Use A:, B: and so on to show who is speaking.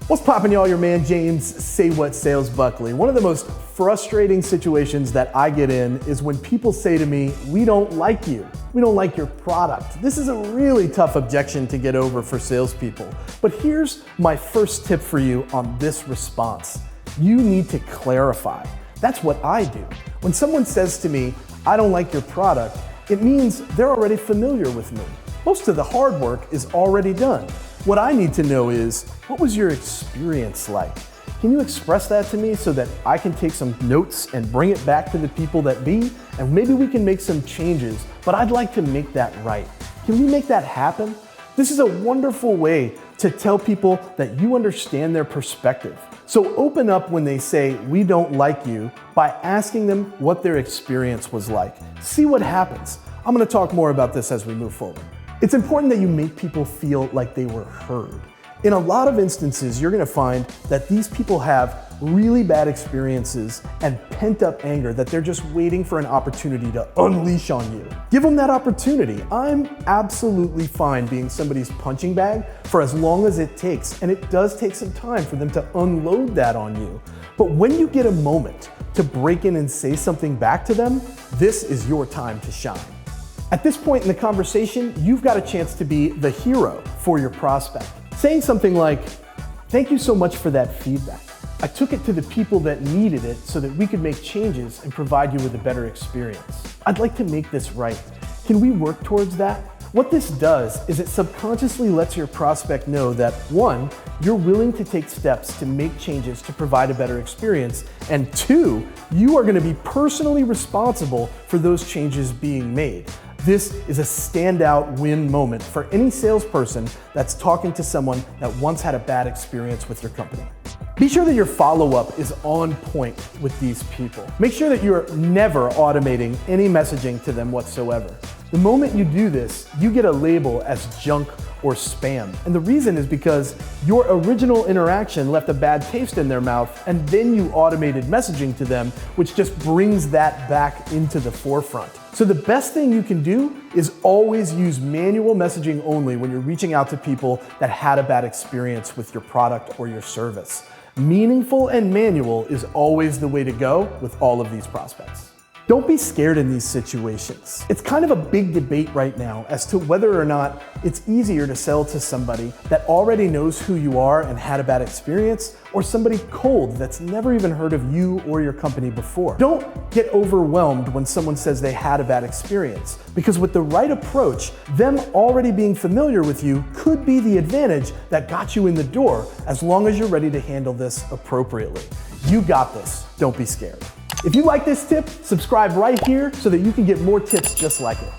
A: What's poppin', y'all? Your man James, Say What Sales Buckley. One of the most frustrating situations that I get in is when people say to me, we don't like you. We don't like your product. This is a really tough objection to get over for salespeople. But here's my first tip for you on this response. You need to clarify. That's what I do. When someone says to me, I don't like your product, it means they're already familiar with me. Most of the hard work is already done. What I need to know is, what was your experience like? Can you express that to me so that I can take some notes and bring it back to the people that be, and maybe we can make some changes, but I'd like to make that right. Can we make that happen? This is a wonderful way to tell people that you understand their perspective. So open up when they say, we don't like you, by asking them what their experience was like. See what happens. I'm gonna talk more about this as we move forward. It's important that you make people feel like they were heard. In a lot of instances, you're gonna find that these people have really bad experiences and pent-up anger that they're just waiting for an opportunity to unleash on you. Give them that opportunity. I'm absolutely fine being somebody's punching bag for as long as it takes, and it does take some time for them to unload that on you. But when you get a moment to break in and say something back to them, this is your time to shine. At this point in the conversation, you've got a chance to be the hero for your prospect. Saying something like, thank you so much for that feedback. I took it to the people that needed it so that we could make changes and provide you with a better experience. I'd like to make this right. Can we work towards that? What this does is it subconsciously lets your prospect know that, one, you're willing to take steps to make changes to provide a better experience, and two, you are going to be personally responsible for those changes being made. This is a standout win moment for any salesperson that's talking to someone that once had a bad experience with your company. Be sure that your follow-up is on point with these people. Make sure that you're never automating any messaging to them whatsoever. The moment you do this, you get a label as junk or spam. And the reason is because your original interaction left a bad taste in their mouth, and then you automated messaging to them, which just brings that back into the forefront. So the best thing you can do is always use manual messaging only when you're reaching out to people that had a bad experience with your product or your service. Meaningful and manual is always the way to go with all of these prospects. Don't be scared in these situations. It's kind of a big debate right now as to whether or not it's easier to sell to somebody that already knows who you are and had a bad experience, or somebody cold that's never even heard of you or your company before. Don't get overwhelmed when someone says they had a bad experience, because with the right approach, them already being familiar with you could be the advantage that got you in the door, as long as you're ready to handle this appropriately. You got this. Don't be scared. If you like this tip, subscribe right here so that you can get more tips just like it.